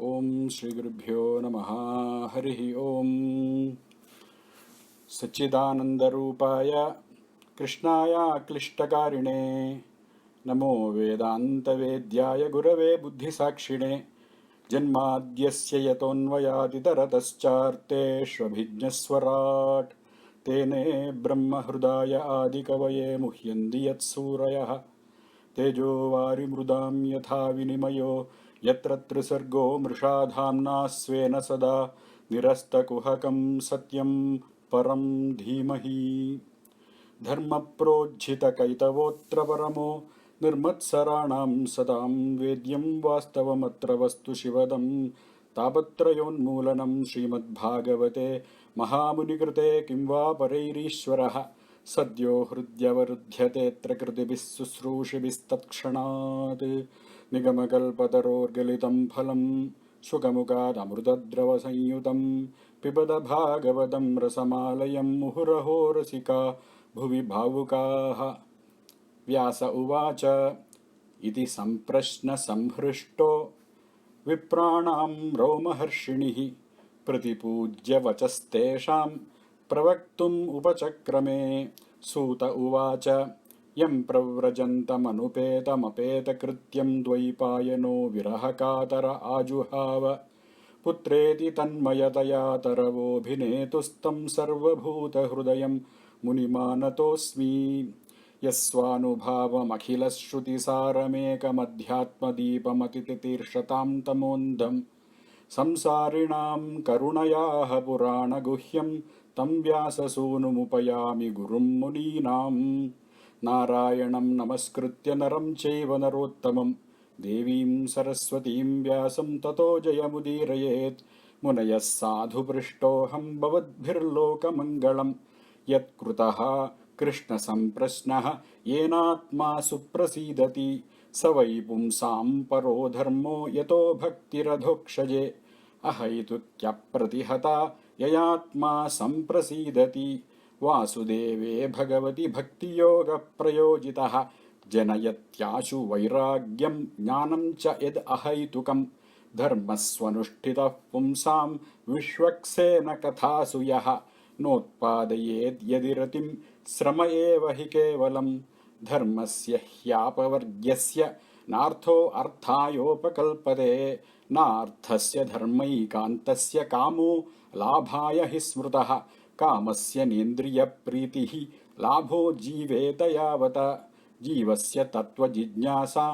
ओम श्री गुरुभ्यो नमः। हरि ओम। सच्चिदानंदरूपाय कृष्णाय क्लिष्टकारिणे नमो वेदांतवेद्याय गुरवे बुद्धिसाक्षिणे जन्माद्यस्य यतोऽन्वयादितरतश्चार्तेष्वभिज्ञस्वराट् तेने ब्रह्महृदाय आदिकवये मुह्यन्ति यत्सूरयः तेजो वारिमृदां यथा विनिमयो यत्र त्रिसर्गो मृषा धाम्ना स्वेन सदा निरस्तकुहकं सत्यं परं धीमहि। धर्मप्रोज्झितकैतवोऽत्र परमो निर्मत्सराणां सतां वेद्यं वास्तवमत्र वस्तु शिवदं तापत्रयोन्मूलनं श्रीमद्भागवते महामुनिकृते किं वा परैरीश्वरः सद्यो हृद्यवरुध्यतेऽत्र कृतिभिः शुश्रूषिभिस्तत्क्षणात् निगमकल्पतरोर्गलितं फलं शुकमुखादमृतद्रवसंयुतं पिबद भागवतं रसमालयं मुहुरहो रसिका भुवि भावुकाः। व्यास उवाच इति सम्प्रश्नसंहृष्टो विप्राणां रोमहर्षिणिः प्रतिपूज्य वचस्तेषां प्रवक्तुम् उपचक्रमे। सूत उवाच यं प्रव्रजन्तमनुपेतमपेतकृत्यं द्वैपायनो विरहकातर आजुहाव पुत्रेति तन्मयतया तरवोऽभिनेतुस्तं सर्वभूतहृदयं मुनिमानतोऽस्मि। यस्वानुभावमखिलश्रुतिसारमेकमध्यात्मदीपमतितितीर्षतां तमोऽन्धं संसारिणां करुणयाः पुराणगुह्यं तं व्याससूनुमुपयामि गुरुं मुनीनां। नारायणं नमस्कृत्य नरं चैव नरोत्तमं देवीं सरस्वतीं व्यासं ततो जयमुदीरयेत्। मुनयः साधुपृष्टोऽहं भवद्भिर्लोकमङ्गलं यत्कृतः कृष्णसम्प्रश्नः येनात्मा सुप्रसीदति स वै पुंसां परो धर्मो यतो भक्तिरधोक्षजे अहैतुक्यप्रतिहता ययात्मा सम्प्रसीदति। वासुदेवे भगवति भक्तियोगप्रयोजितः जनयत्याशु वैराग्यं ज्ञानं च यद् अहैतुकं धर्मस्वनुष्ठितः पुंसां विश्वक्सेन कथासु यः नोत्पादयेद् यदि रतिं श्रम एव हि केवलं धर्मस्य ह्यापवर्ग्यस्य नार्थो अर्थायोपकल्पते नार्थस्य धर्मैकान्तस्य कामो लाभाय हि स्मृतः कामस्य नेन्द्रियप्रीतिः लाभो जीवेत यावत जीवस्य तत्त्वजिज्ञासा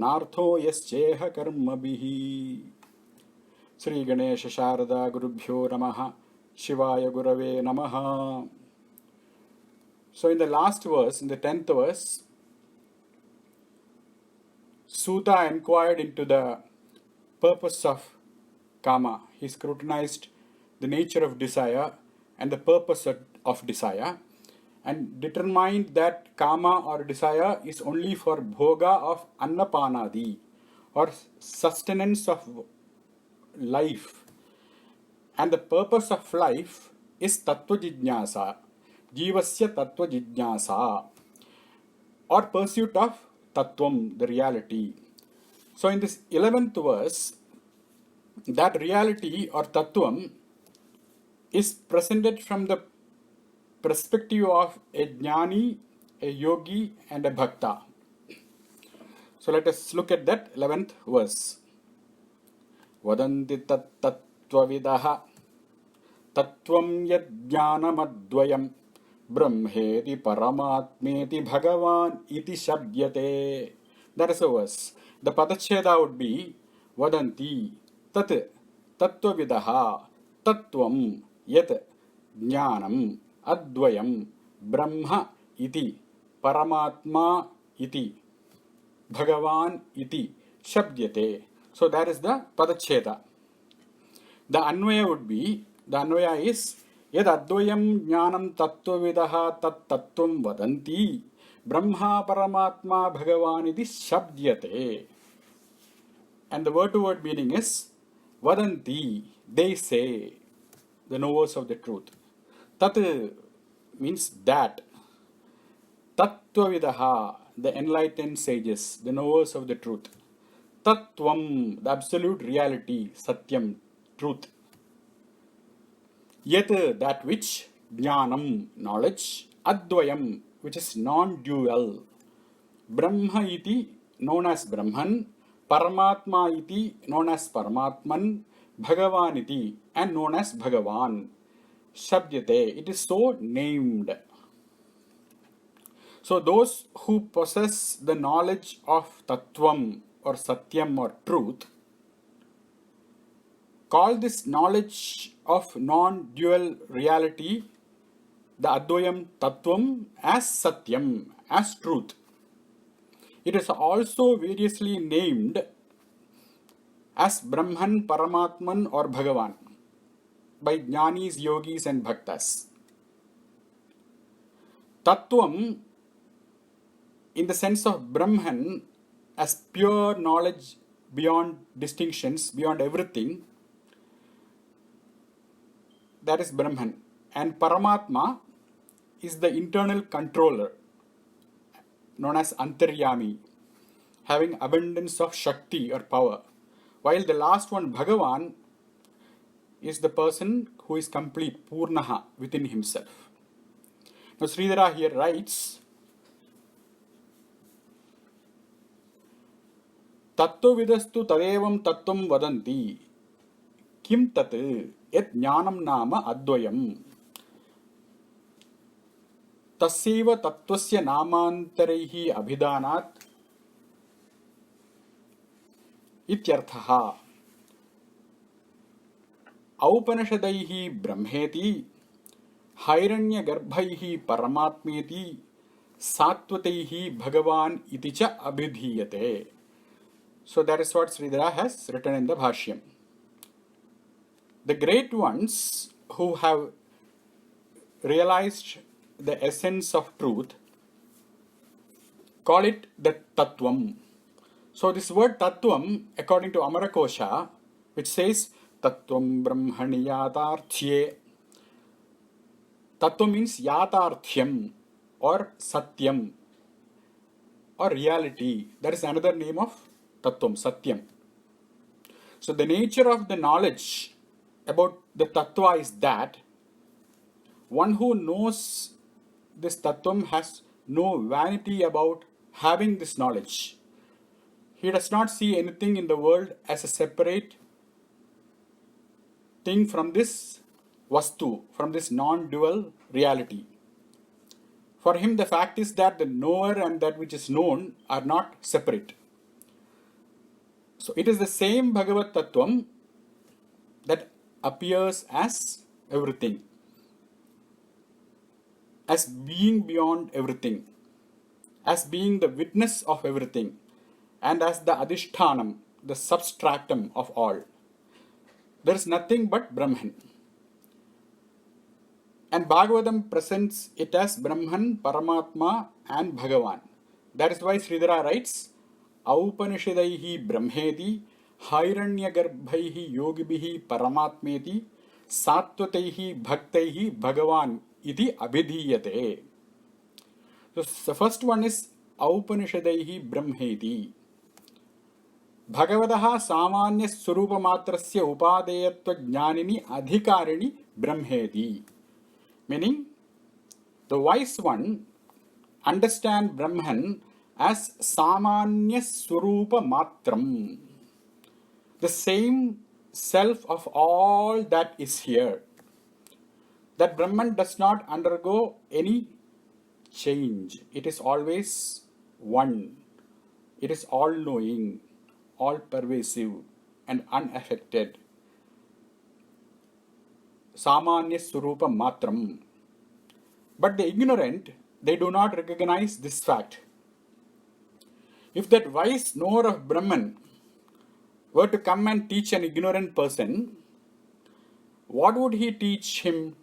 नार्थो यश्चेह कर्मभिः। श्री गणेश शारदा गुरुभ्यो नमः। शिवाय गुरवे नमः। So in the last verse, in the 10th verse, Suta inquired into the purpose of kama. He scrutinized the nature of desire and the purpose of desire and determined that kama or desire is only for bhoga of annapanadi or sustenance of life, and the purpose of life is tattva jijnasa, jivasya tattva jijnasa, or pursuit of tattvam, the reality. So in this 11th verse, that reality or tattvam is presented from the perspective of a jnani, a yogi, and a bhakta. So let us look at that 11th verse. Vadanti tat tattvavidaha tattvam yad jnanamadvayam brahmeti paramatmeti bhagavan iti shabdyate. That is the verse. The padacheda would be vadanti tat tattvavidaha tattvam yat jnanam advayam brahma iti paramatma iti bhagavan iti shabdyate. So that is the padacheda. The anvaya would be, the anvaya is yad advayam jnanam tattvavidaha tat tattvam vadanti brahma paramatma bhagavan iti shabdyate. And the word to word meaning is vadanti, they say, the knowers of the truth. Tat means that. Tattvavidaha, the enlightened sages, the knowers of the truth. Tattvam, the absolute reality, Satyam, truth. Yet, that which, Jnanam, knowledge, Advayam, which is non-dual, Brahma iti, known as Brahman, Paramatma iti, known as Paramatman, Bhagavan iti, and known as Bhagavan. Shabdyate, it is so named. So those who possess the knowledge of Tattvam or Satyam or truth call this knowledge of non-dual reality, the Advayam Tattvam, as Satyam, as truth. It is also variously named as Brahman, Paramatman or Bhagavan by Jnanis, Yogis and Bhaktas. Tattvam, in the sense of Brahman, as pure knowledge beyond distinctions, beyond everything, that is Brahman. And Paramatma is the internal controller, known as Antaryami, having abundance of Shakti or power. While the last one, Bhagavan, is the person who is complete, Purnaha, within himself. Now Sridhara here writes, Tattvavidastu tadevam tattvam vadanti, kim tat yat jnanam nama advayam, tasyeva tattvasya namantaraihi abhidanat ityarthaha. Aupanishadaihi brahmeti, Hairanyagarbhaihi paramatmeti, Satvataihi bhagavan iti cha abhidhiyate. So that is what Sridhara has written in the Bhashyam. The great ones who have realized the essence of truth call it the Tattvam. So this word Tattvam, according to Amarakosha, which says Tattvam Brahmani Yatarthye. Tattva means Yatarthyam or Satyam or reality. That is another name of Tattvam, Satyam. So the nature of the knowledge about the Tattva is that one who knows this Tattvam has no vanity about having this knowledge. He does not see anything in the world as a separate thing from this Vastu, from this non-dual reality. For him, the fact is that the knower and that which is known are not separate. So it is the same Bhagavat Tattvam that appears as everything, as being beyond everything, as being the witness of everything, and as the Adhishthanam, the substratum of all. There is nothing but Brahman. And Bhagavatam presents it as Brahman, Paramatma and Bhagavan. That is why Sridhara writes, Aupanishadaihi Brahmeti, Hairanyagarbhaihi Yogibihi Paramatmeti, Satvataihi Bhaktaihi Bhagavan iti abhidhiyate. So the first one is Aupanishadaihi Brahmeti. Bhagavataha samanya swarupa matrasya upadeyatva jnanini adhikarini brahmeti. Meaning, the wise one understand Brahman as samanya swarupa matram, the same self of all that is here. That Brahman does not undergo any change. It is always one. It is all-knowing, all-pervasive and unaffected. Samanya Swarupa Matram. But the ignorant, they do not recognize this fact. If that wise knower of Brahman were to come and teach an ignorant person, what would he teach him?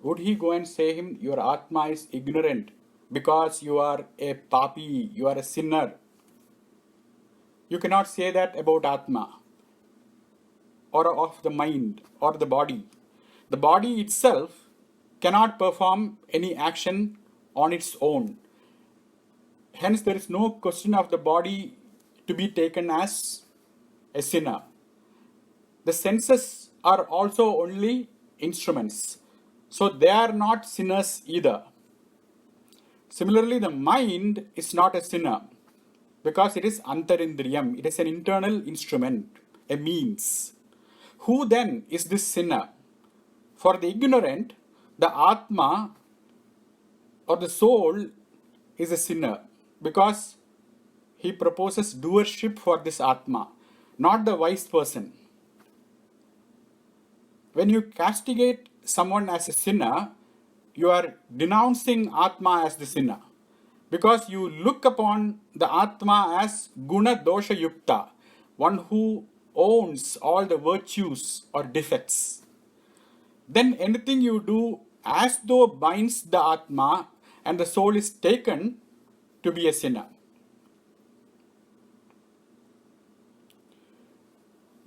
Would he go and say him, your Atma is ignorant because you are a papi, you are a sinner? You cannot say that about Atma or of the mind or the body. The body itself cannot perform any action on its own. Hence, there is no question of the body to be taken as a sinner. The senses are also only instruments, so they are not sinners either. Similarly, the mind is not a sinner because it is antarindriyam, it is an internal instrument, a means. Who then is this sinner? For the ignorant, the Atma or the soul is a sinner because he proposes doership for this Atma, not the wise person. When you castigate someone as a sinner, you are denouncing Atma as the sinner because you look upon the Atma as guna dosha yukta, one who owns all the virtues or defects. Then anything you do as though binds the Atma and the soul is taken to be a sinner.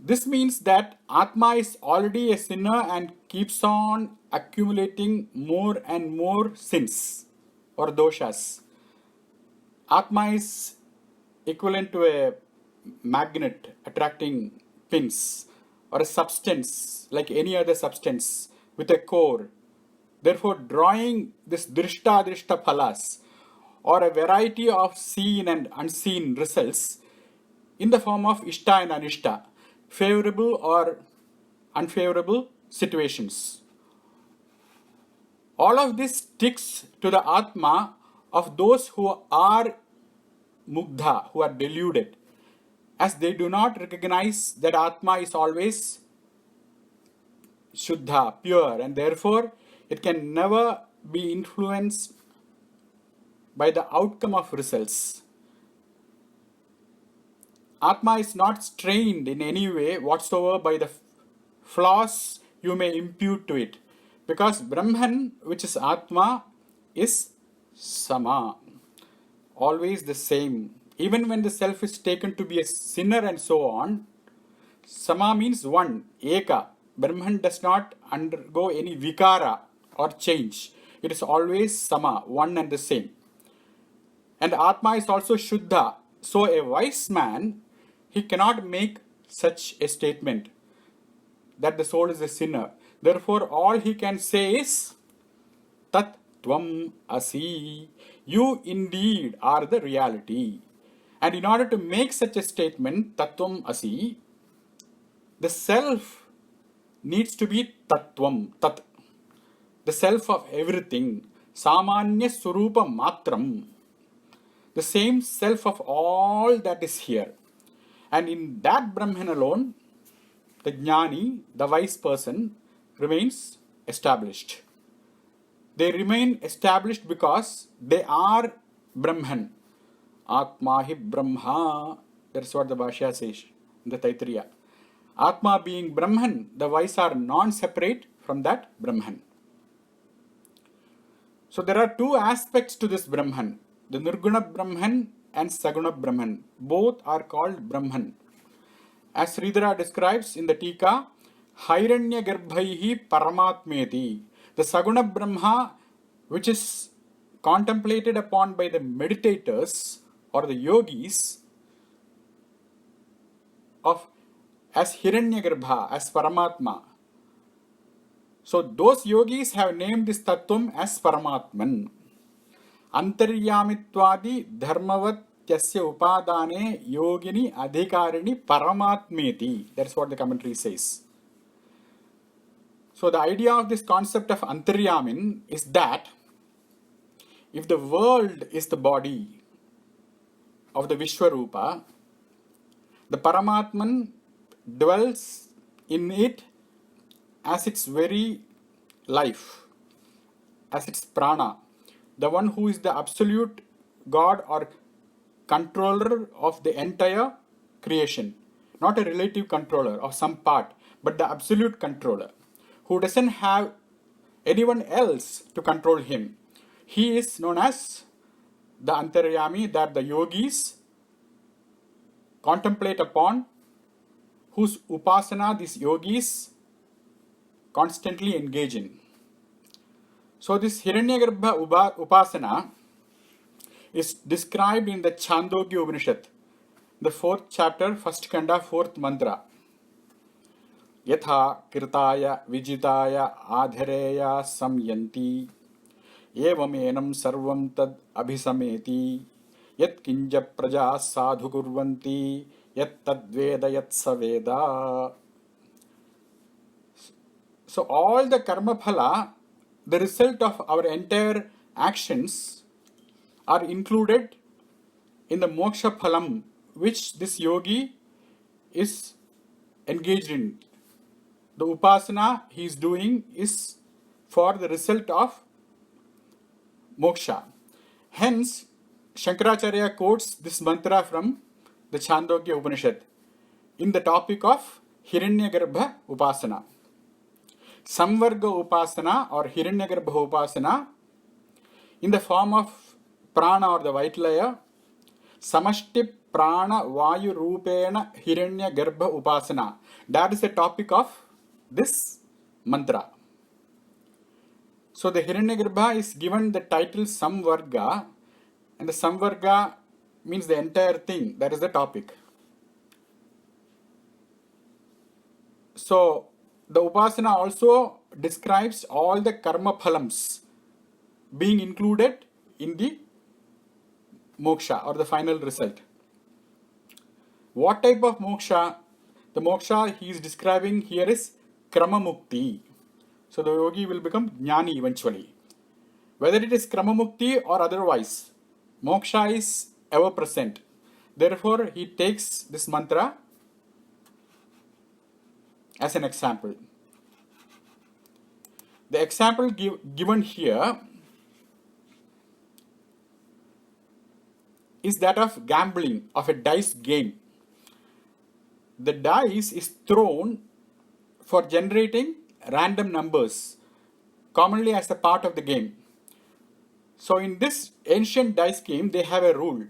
This means that Atma is already a sinner and keeps on accumulating more and more sins or doshas. Atma is equivalent to a magnet attracting pins or a substance like any other substance with a core. Therefore, drawing this drishta phalas or a variety of seen and unseen results in the form of ishta and anishta, favorable or unfavorable situations. All of this sticks to the Atma of those who are mugdha, who are deluded, as they do not recognize that Atma is always shuddha, pure, and therefore it can never be influenced by the outcome of results. Atma is not strained in any way whatsoever by the flaws you may impute to it, because Brahman, which is Atma, is Sama, always the same. Even when the self is taken to be a sinner and so on, Sama means one, Eka. Brahman does not undergo any vikara or change. It is always Sama, one and the same. And Atma is also Shuddha. So a wise man, he cannot make such a statement that the soul is a sinner. Therefore, all he can say is Tat Tvam Asi. You indeed are the reality. And in order to make such a statement, Tattvam Asi, the self needs to be Tattvam, Tat, the self of everything, Samanya Surupa Matram, the same self of all that is here. And in that Brahman alone, the Jnani, the wise person, remains established. They remain established because they are Brahman. Atma hi Brahma. That's what the Bhashya says in the Taittiriya. Atma being Brahman, the wise are non-separate from that Brahman. So there are two aspects to this Brahman. The Nirguna Brahman and Saguna Brahman. Both are called Brahman. As Sridhara describes in the Tika, Hairanya Garbhaihi Paramatmeti. The Saguna Brahma, which is contemplated upon by the meditators or the yogis of as Hiranyagarbha, as Paramatma. So those yogis have named this Tattvam as Paramatman. Antaryamitwadi dharmavat yasya upadane yogini adhikarini paramatmeti. That's what the commentary says. So the idea of this concept of Antaryamin is that if the world is the body of the Vishwarupa, the Paramatman dwells in it as its very life, as its prana, the one who is the absolute God or controller of the entire creation, not a relative controller of some part, but the absolute controller, who doesn't have anyone else to control him. He is known as the Antaryami that the yogis contemplate upon, whose upasana these yogis constantly engage in. So this Hiranyagarbha upasana is described in the Chandogya Upanishad The fourth chapter, first kanda, fourth mantra. Yatha kirtaya vijitaya adhareya samyanti एवमेनं सर्वं तद् अभिसमेति यत् किंच प्रजा साधु कुर्वन्ति यत् तद्वेद यत् स वेद. So all the karma phala, the result of our entire actions, are included in the moksha phalam which this yogi is engaged in. The upasana he is doing is for the result of moksha. Hence, Shankaracharya quotes this mantra from the Chandogya Upanishad in the topic of Hiranyagarbha Upasana. Samvarga Upasana or Hiranyagarbha Upasana in the form of prana or the vital layer, Samashti Prana Vayu Rupena Hiranyagarbha Upasana. That is the topic of this mantra. So the Hiranyagarbha is given the title Samvarga, and the Samvarga means the entire thing. That is the topic. So the Upasana also describes all the karma phalams being included in the moksha or the final result. What type of moksha? The moksha he is describing here is Krama Mukti. So the yogi will become jnani eventually. Whether it is Krama Mukti or otherwise, moksha is ever present. Therefore, he takes this mantra as an example. The example given here is that of gambling, of a dice game. The dice is thrown for generating random numbers, commonly as a part of the game. So in this ancient dice game, they have a rule.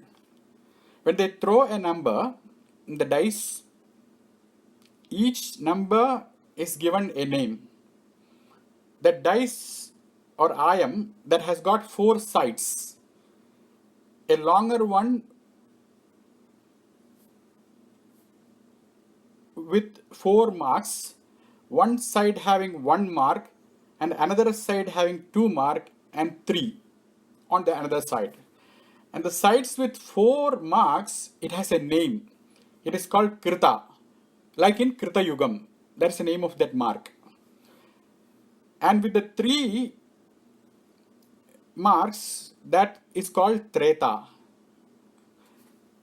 When they throw a number in the dice, each number is given a name. The dice or ayam that has got 4 sides, a longer one with 4 marks, one side having 1 mark and another side having 2 mark and 3 on the another side. And the sides with 4 marks, it has a name. It is called Krita, like in Krita Yugam. That's the name of that mark. And with the 3 marks, that is called Treta.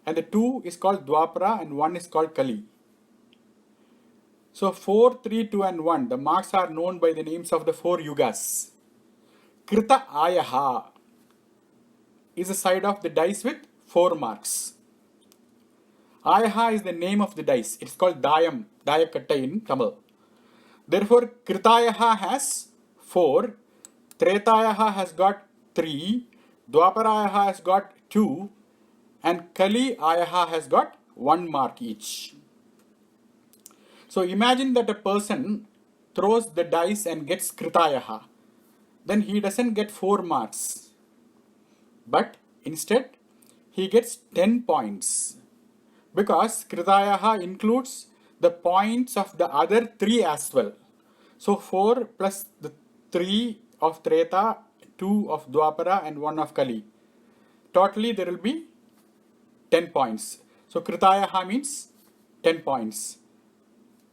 And the 2 is called Dwapara and 1 is called Kali. So 4, 3, 2 and 1, the marks are known by the names of the 4 yugas. Krita Ayaha is the side of the dice with 4 marks. Ayaha is the name of the dice. It's called Dayam, Dayakatta in Tamil. Therefore, Kritayaha has 4, Tretayaha has got 3, Dwaparayaha has got 2, and Kali Ayaha has got 1 mark each. So imagine that a person throws the dice and gets Kritayaha. Then he doesn't get 4 marks. But instead, he gets 10 points. Because Kritayaha includes the points of the other 3 as well. So 4 plus the 3 of Treta, 2 of Dwapara and 1 of Kali. Totally there will be 10 points. So Kritayaha means 10 points.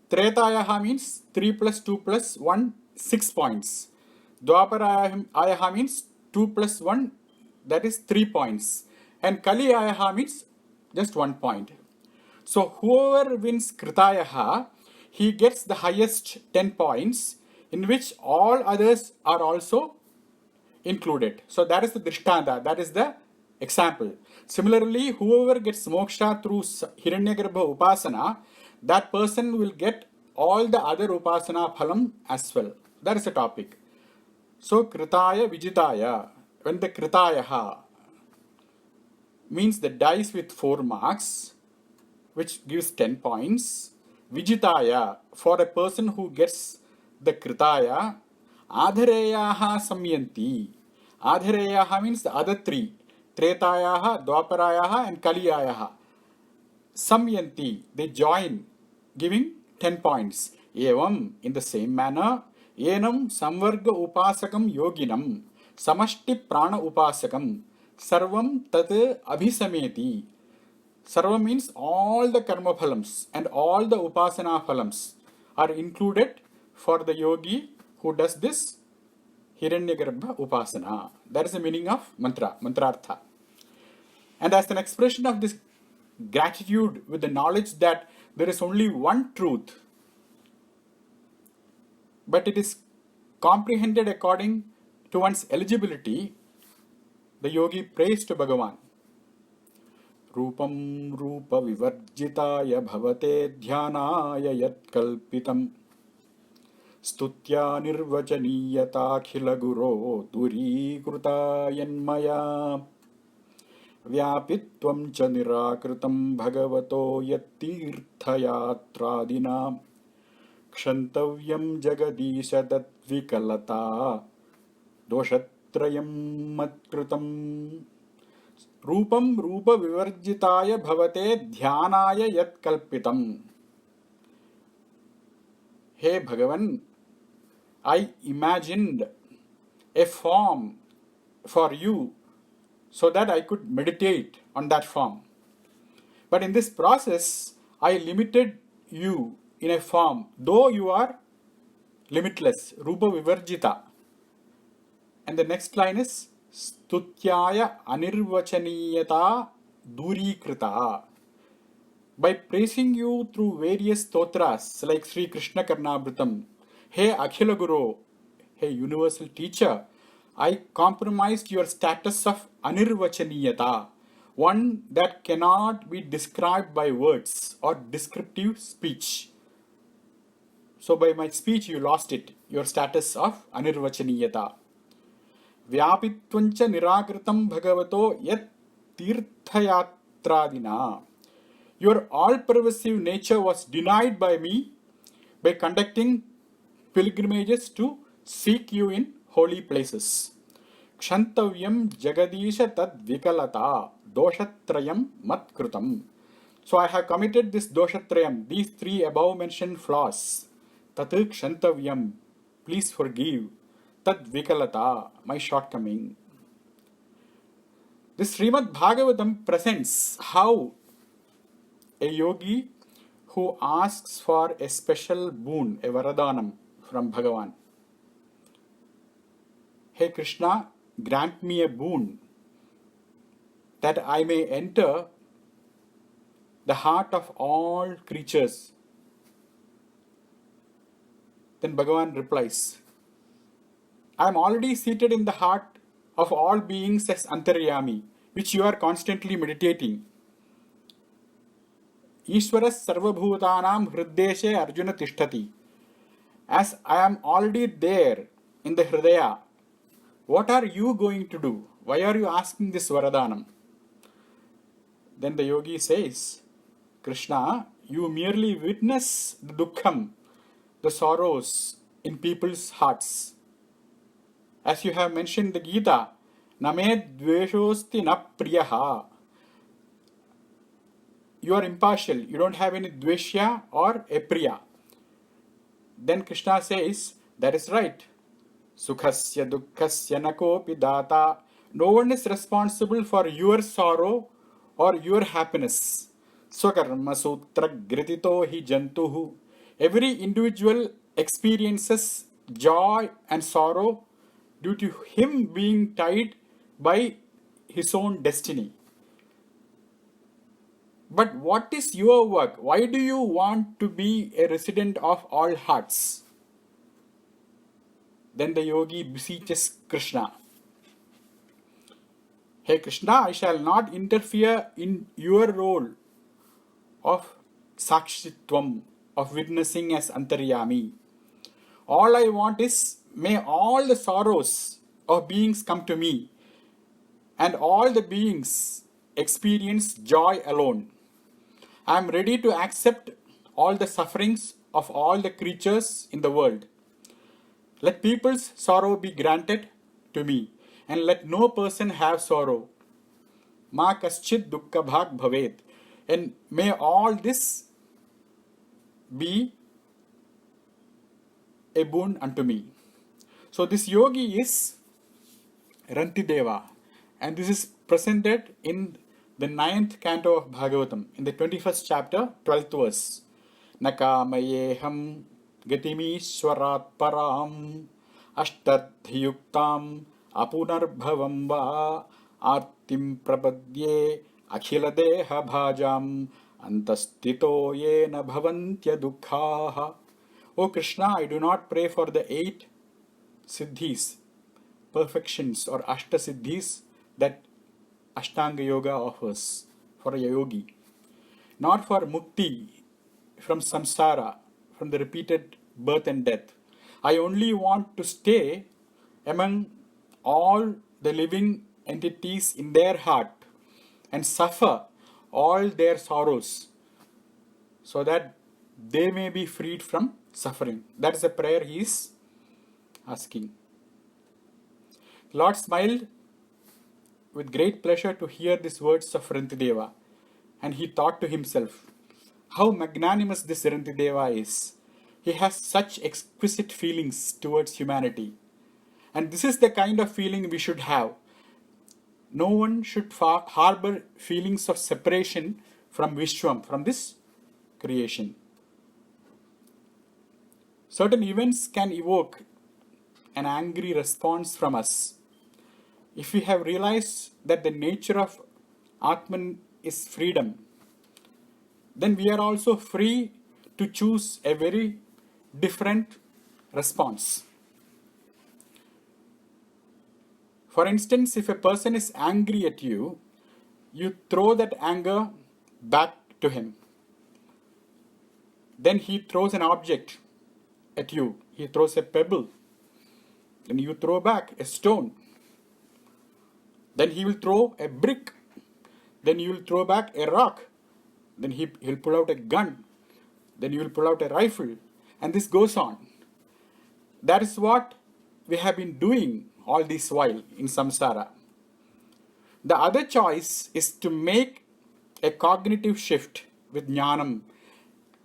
Tretayaha means 3 plus 2 plus 1, 6 points. Dwaparayaha means 2 plus 1, that is 3 points. And Kali Ayaha means just 1 point. So whoever wins Kritayaha, he gets the highest 10 points, in which all others are also included. So that is the Drishtanta, that is the example. Similarly, whoever gets moksha through Hiranyagarbha Upasana, that person will get all the other Upasana phalam as well. That is the topic. So Kritaya Vijitaya, when the Kritayaha means the dice with 4 marks, which gives 10 points. Vijitaya, for a person who gets the Kritaya, Adhareyaha Samyanti. Adhareyaha means the other 3. Tretayaha, Dwaparayaha and Kaliyayaha. samyanti, they join, giving 10 points. Evam, in the same manner, enam samvarga upasakam yoginam, samashti prana upasakam, sarvam tat abhisameti. Sarva means all the karma phalams and all the upasana phalams are included for the yogi who does this Hiranyagarbha upasana. That is the meaning of mantra, mantrartha. And as an expression of this gratitude with the knowledge that there is only one truth, but it is comprehended according to one's eligibility, the yogi prays to Bhagavan. Rupam rupa vivarjitaya bhavate dhyanaaya yat kalpitam स्तुत्या निर्वचनीयताखिल गुरो दूरीकृता यन्मया व्यापित्वं च निराकृतं भगवतो यत्तीर्थयात्रादिना क्षन्तव्यं जगदीश तद्विकलता दोषत्रयं मत्कृतम् रूपं रूपविवर्जिताय भवते ध्यानाय यत्कल्पितम्. हे भगवन, I imagined a form for you so that I could meditate on that form. But in this process, I limited you in a form, though you are limitless, Rupa Vivarjita. And the next line is Stutyaya Anirvachaniyata Durikrita. By praising you through various stotras like Sri Krishna Karnamritam, Hey Akhila Guru, hey universal teacher, I compromised your status of Anirvachaniyata, one that cannot be described by words or descriptive speech. So by my speech you lost it, your status of Anirvachaniyata. Vyapitvancha nirakritam bhagavato yat tirthayatradina. Your all-pervasive nature was denied by me by conducting pilgrimages to seek you in holy places. Kshantavyam jagadisha tad vikalata doshatrayam matkrutam. So I have committed this doshatrayam, these three above mentioned flaws. Tat kshantavyam, please forgive. Tad vikalata, my shortcoming. This Srimad Bhagavatam presents how a yogi who asks for a special boon, a varadanam from Bhagavan. Hey Krishna, grant me a boon that I may enter the heart of all creatures. Then Bhagavan replies, I am already seated in the heart of all beings as Antaryami, which you are constantly meditating. Ishvaras sarvabhutanam hriddeshe Arjuna tishtati. As I am already there in the Hridaya, what are you going to do? Why are you asking this Varadanam? Then the yogi says, Krishna, you merely witness the dukkham, the sorrows in people's hearts. As you have mentioned the Gita, Name dveshosti na priyaha. You are impartial, you don't have any dveshya or apriya. Then Krishna says, that is right. Sukhasya dukkhasya nakopi data. No one is responsible for your sorrow or your happiness. Swakarma sutra gritito hi jantuhu. Every individual experiences joy and sorrow due to him being tied by his own destiny. But what is your work? Why do you want to be a resident of all hearts? Then the yogi beseeches Krishna. Hey Krishna, I shall not interfere in your role of sakshitvam, of witnessing as Antaryami. All I want is, may all the sorrows of beings come to me and all the beings experience joy alone. I am ready to accept all the sufferings of all the creatures in the world. Let people's sorrow be granted to me, and let no person have sorrow. Ma kaschid dukkha bhag bhavet. And may all this be a boon unto me. So this yogi is Rantideva, and this is presented in the 9th canto of Bhagavatam, in the 21st chapter, 12th verse. Nakamayeham gatimishwarat param ashtadhyuktam apunarbhavam va artim prapadye akhila deha bhajam antastito yena bhavantya dukhaha. O Krishna, I do not pray for the 8 siddhis, perfections or ashta siddhis that Ashtanga Yoga offers for a yogi, not for mukti from samsara, from the repeated birth and death. I only want to stay among all the living entities in their heart and suffer all their sorrows so that they may be freed from suffering. That is the prayer he is asking. Lord smiled with great pleasure to hear these words of Rantideva, and he thought to himself, how magnanimous this Rantideva is. He has such exquisite feelings towards humanity. And this is the kind of feeling we should have. No one should harbor feelings of separation from Vishwam, from this creation. Certain events can evoke an angry response from us. If we have realized that the nature of Atman is freedom, then we are also free to choose a very different response. For instance, if a person is angry at you, you throw that anger back to him. Then he throws an object at you. He throws a pebble. Then you throw back a stone. Then he will throw a brick. Then you will throw back a rock. Then he'll pull out a gun. Then you will pull out a rifle. And this goes on. That is what we have been doing all this while in samsara. The other choice is to make a cognitive shift with jnanam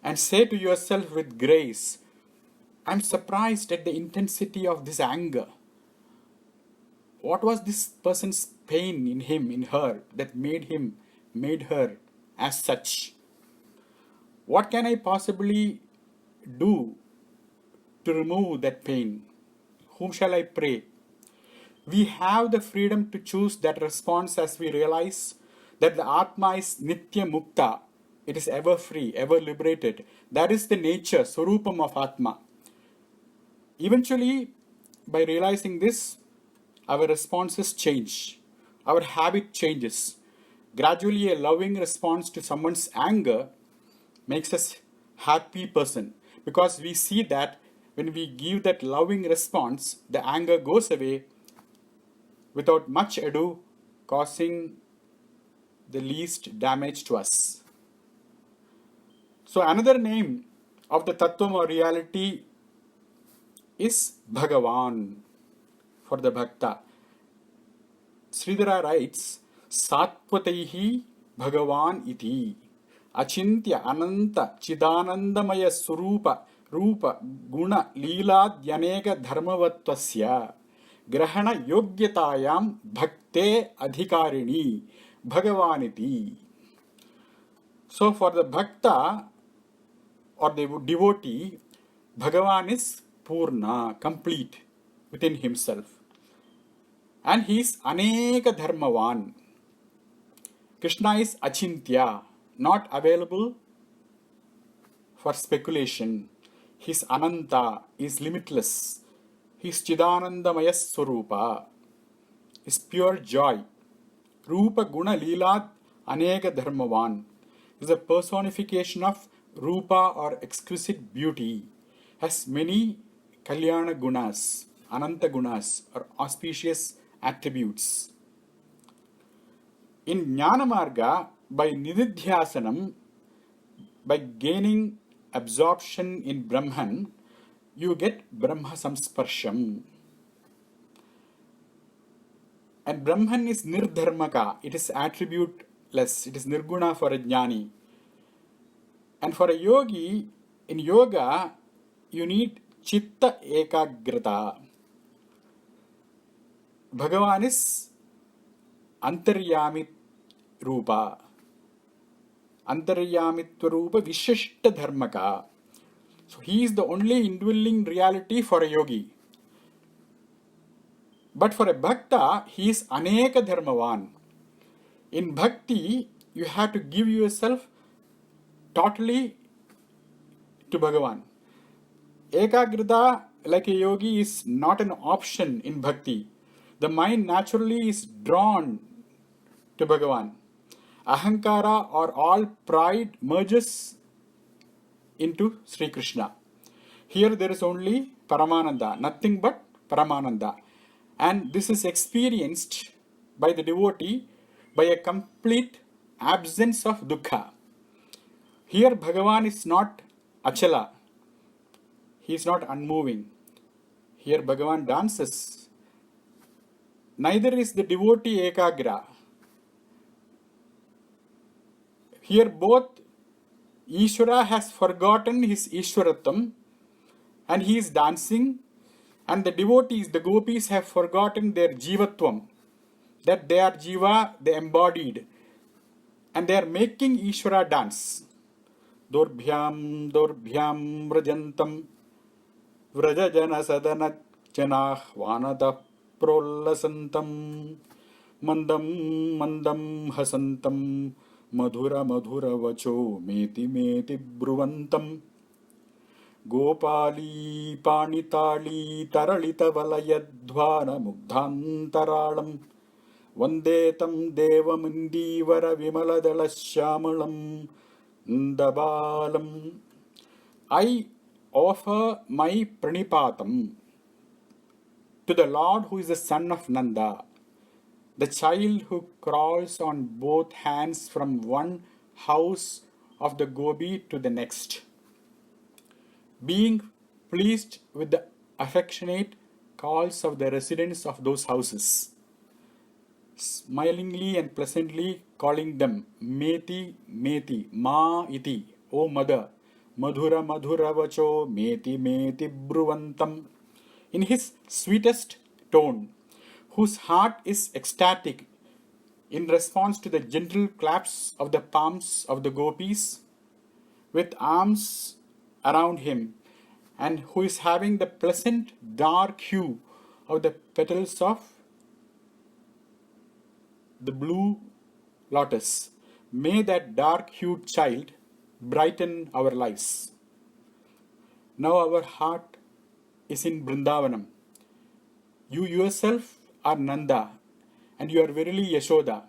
and say to yourself with grace, I'm surprised at the intensity of this anger. What was this person's pain in him, in her, that made her as such? What can I possibly do to remove that pain? Whom shall I pray? We have the freedom to choose that response as we realize that the Atma is Nitya Mukta. It is ever free, ever liberated. That is the nature, Swarupam of Atma. Eventually, by realizing this, our responses change. Our habit changes. Gradually, a loving response to someone's anger makes us a happy person, because we see that when we give that loving response, the anger goes away without much ado, causing the least damage to us. So another name of the Tattvam or reality is Bhagavan for the Bhakta. Sridhara writes, Satvatayihi Bhagavan iti Achintya Ananta Chidanandamaya Surupa Rupa Guna Leela Dhyanega Dharmavattvasya Grahana Yogyatayam Bhakte Adhikarini Bhagavaniti. So for the Bhakta or the devotee, Bhagavan is Purna, complete within himself. And he is Aneka Dharmavan. Krishna is Achintya, not available for speculation. He is Ananta, he is limitless. He is Chidanandamaya Swarupa, is pure joy. Rupa Guna Leela Aneka Dharmavan is a personification of Rupa or exquisite beauty. Has many Kalyana Gunas, Ananta Gunas or auspicious attributes. In Jnana Marga, by Nididhyasanam, by gaining absorption in Brahman, you get Brahma Samsparsham. And Brahman is Nirdharmaka, it is attribute less. It is nirguna for a jnani. And for a yogi, in yoga, you need chitta ekagrata. Bhagavan is antaryami rupa. Antaryamitva rupa vishishta dharmaka. So he is the only indwelling reality for a yogi. But for a bhakta, he is aneka dharmavan. In bhakti, you have to give yourself totally to Bhagavan. Ekagrita, like a yogi, is not an option in bhakti. The mind naturally is drawn to Bhagavan. Ahankara or all pride merges into Sri Krishna. Here there is only Paramananda, nothing but Paramananda. And this is experienced by the devotee by a complete absence of dukkha. Here Bhagavan is not achala. He is not unmoving. Here Bhagavan dances. Neither is the devotee ekagra. Here both Ishvara has forgotten his Ishvaratam and he is dancing, and the devotees, the gopis, have forgotten their jivatvam, that they are jiva, they embodied, and they are making Ishvara dance. Dorbhyam dorbhyam vrajantam vrajajana sadana janah vanada prollasantam mandam mandam hasantam madhura madhura vacho meti meti bruvantam Gopali panitali taralita valayadhvana mugdhantaralam vandetam devamindivara vimaladala syamalam ndabalam. I offer my pranipatam to the Lord who is the son of Nanda, the child who crawls on both hands from one house of the gopi to the next, being pleased with the affectionate calls of the residents of those houses, smilingly and pleasantly calling them Meti Meti, Ma Iti, O Mother, Madhura Madhura Vacho Meti Meti Bruvantam, in his sweetest tone, whose heart is ecstatic in response to the gentle claps of the palms of the gopis with arms around him, and who is having the pleasant dark hue of the petals of the blue lotus. May that dark-hued child brighten our lives. Now our heart is in Vrindavanam. You yourself are Nanda, and you are verily Yashoda.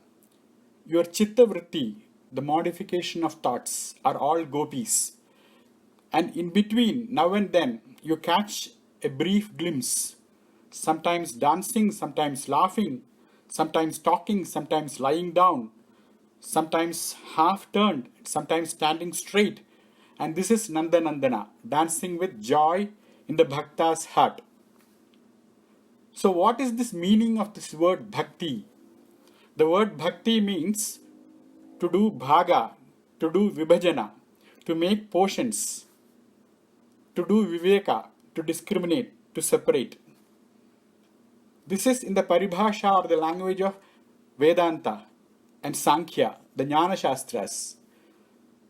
Your chitta vritti, the modification of thoughts, are all gopis. And in between, now and then, you catch a brief glimpse, sometimes dancing, sometimes laughing, sometimes talking, sometimes lying down, sometimes half turned, sometimes standing straight. And this is Nanda Nandana, dancing with joy in the bhakta's heart. So what is this meaning of this word bhakti? The word bhakti means to do bhaga, to do vibhajana, to make portions, to do viveka, to discriminate, to separate. This is in the paribhasha or the language of Vedanta and Sankhya, the Jnana Shastras.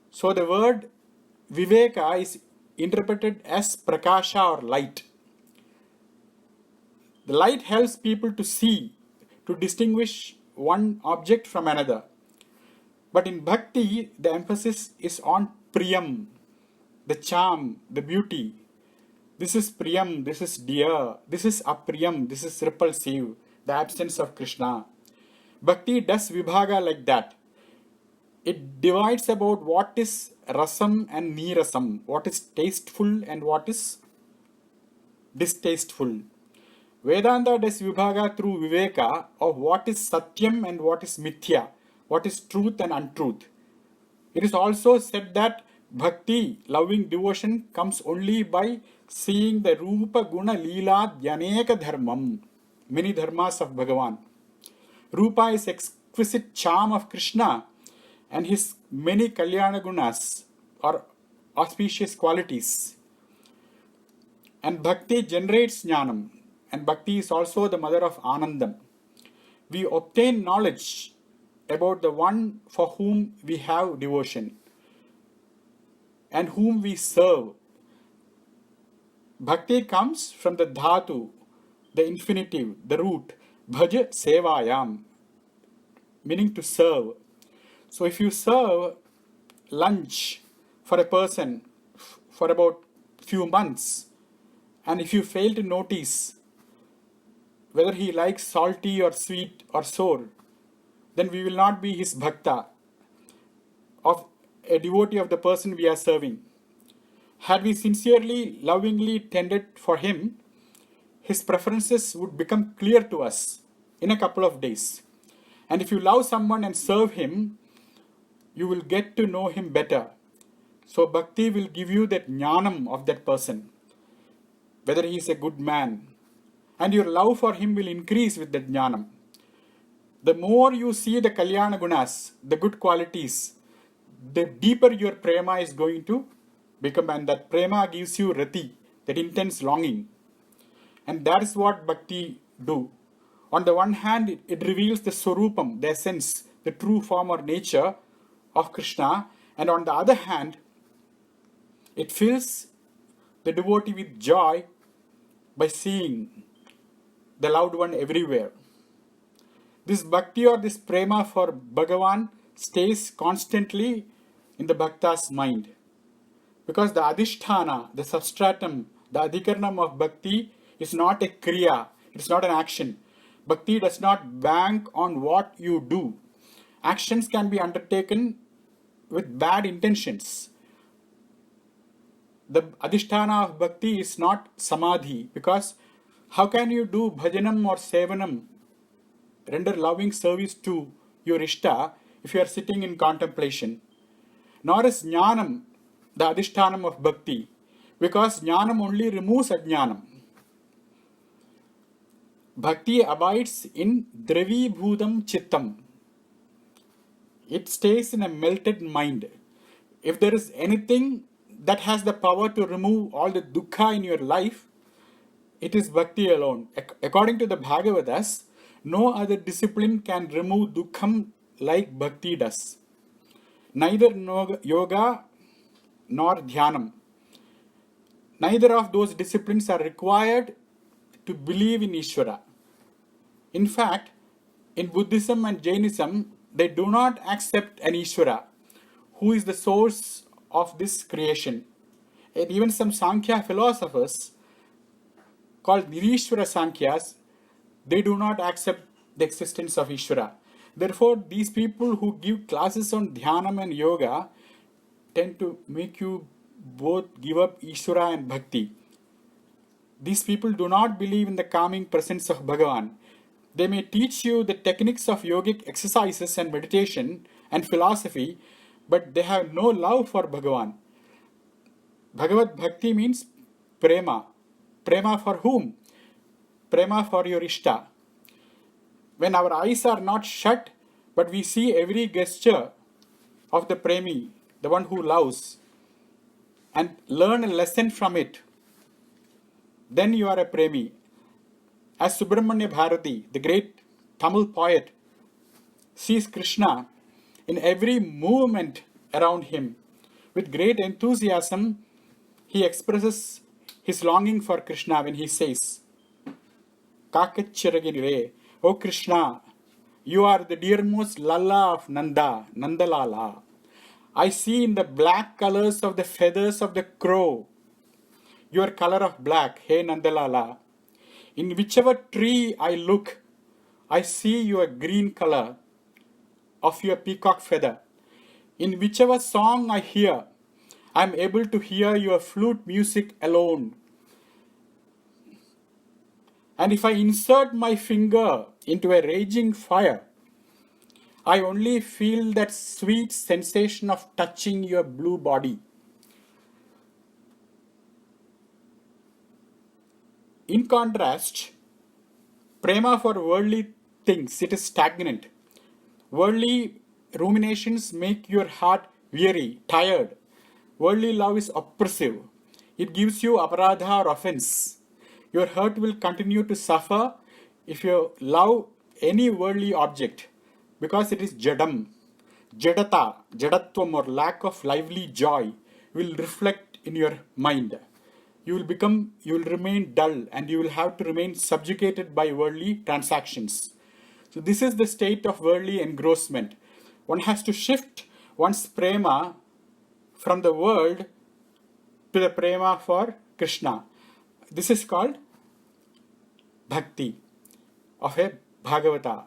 So the word viveka is interpreted as prakasha or light. The light helps people to see, to distinguish one object from another. But in bhakti, the emphasis is on priyam, the charm, the beauty. This is priyam, this is dear, this is apriyam, this is repulsive, the absence of Krishna. Bhakti does vibhaga like that. It divides about what is rasam and nirasam, what is tasteful and what is distasteful. Vedanta does vibhaga through viveka of what is satyam and what is mithya, what is truth and untruth. It is also said that bhakti, loving devotion, comes only by seeing the rupa guna leela dhyaneka dharmam, many dharmas of Bhagavan. Rupa is exquisite charm of Krishna, and his many Kalyana Gunas or auspicious qualities. And Bhakti generates Jnanam, and Bhakti is also the mother of Anandam. We obtain knowledge about the one for whom we have devotion and whom we serve. Bhakti comes from the dhatu, the infinitive, the root, bhaja sevayam, meaning to serve. So if you serve lunch for a person for about few months, and if you fail to notice whether he likes salty or sweet or sour, then we will not be his bhakta, of a devotee of the person we are serving. Had we sincerely, lovingly tended for him, his preferences would become clear to us in a couple of days. And if you love someone and serve him, you will get to know him better. So bhakti will give you that jnanam of that person, whether he is a good man. And your love for him will increase with that jnanam. The more you see the kalyana gunas, the good qualities, the deeper your prema is going to become, and that prema gives you rati, that intense longing. And that is what bhakti do. On the one hand, it reveals the swarupam, the essence, the true form or nature of Krishna, and on the other hand, it fills the devotee with joy by seeing the loved one everywhere. This bhakti or this prema for Bhagavan stays constantly in the bhakta's mind. Because the adhisthana, the substratum, the adhikarnam of bhakti is not a kriya, it's not an action. Bhakti does not bank on what you do. Actions can be undertaken with bad intentions. The adhisthana of bhakti is not samadhi, because how can you do bhajanam or sevanam, render loving service to your ishta, if you are sitting in contemplation? Nor is jnanam the adhishthanam of bhakti, because jnanam only removes ajnanam. Bhakti abides in dravi bhudam chittam. It stays in a melted mind. If there is anything that has the power to remove all the dukkha in your life, it is bhakti alone. According to the Bhagavatas, no other discipline can remove dukkham like bhakti does. Neither yoga nor dhyanam. Neither of those disciplines are required to believe in Ishvara. In fact, in Buddhism and Jainism, they do not accept an Ishvara, who is the source of this creation. And even some Sankhya philosophers, called Nirishvara Sankhyas, they do not accept the existence of Ishvara. Therefore, these people who give classes on Dhyanam and Yoga tend to make you both give up Ishvara and Bhakti. These people do not believe in the calming presence of Bhagavan. They may teach you the techniques of yogic exercises and meditation and philosophy, but they have no love for Bhagavan. Bhagavad Bhakti means prema. Prema for whom? Prema for your ishta. When our eyes are not shut, but we see every gesture of the premi, the one who loves, and learn a lesson from it, then you are a premi. As Subramanya Bharati, the great Tamil poet, sees Krishna in every movement around him, with great enthusiasm, he expresses his longing for Krishna when he says, Kakachiraginire, O Krishna, you are the dearmost Lalla of Nanda, Nandalala. I see in the black colors of the feathers of the crow your color of black, hey Nandalala. In whichever tree I look, I see your green color of your peacock feather. In whichever song I hear, I am able to hear your flute music alone. And if I insert my finger into a raging fire, I only feel that sweet sensation of touching your blue body. In contrast, prema for worldly things, it is stagnant. Worldly ruminations make your heart weary, tired. Worldly love is oppressive. It gives you aparadha or offense. Your heart will continue to suffer if you love any worldly object because it is jadam. Jadata, jadatvam or lack of lively joy will reflect in your mind. You will remain dull and you will have to remain subjugated by worldly transactions. So this is the state of worldly engrossment. One has to shift one's prema from the world to the prema for Krishna. This is called bhakti of a Bhagavata,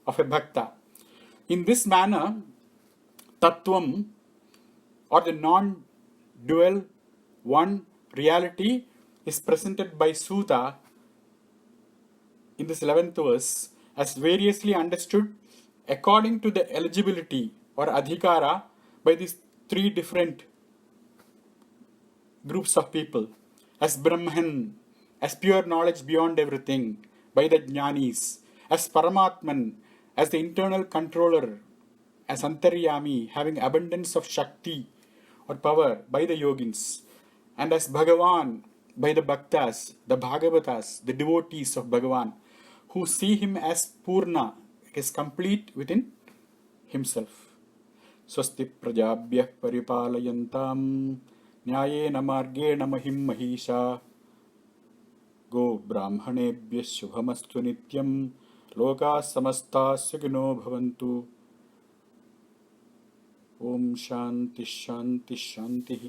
of a Bhakta. In this manner, Tattvam or the non-dual one reality is presented by Suta in this 11th verse as variously understood according to the eligibility or adhikara by these three different groups of people, as Brahman, as pure knowledge beyond everything by the Jnanis, as Paramatman, as the internal controller, as Antaryami, having abundance of Shakti or power by the Yogins, and as Bhagavan by the Bhaktas, the Bhagavatas, the devotees of Bhagavan, who see him as Purna, is complete within himself. Swasti prajabhyah paripalayantam न्यायेन मार्गेण महिं महिषा गो ब्राह्मणेभ्यः शुभमस्तु नित्यं लोकाः समस्ताः सुखिनो भवन्तु। ओम शांति शांति शांति।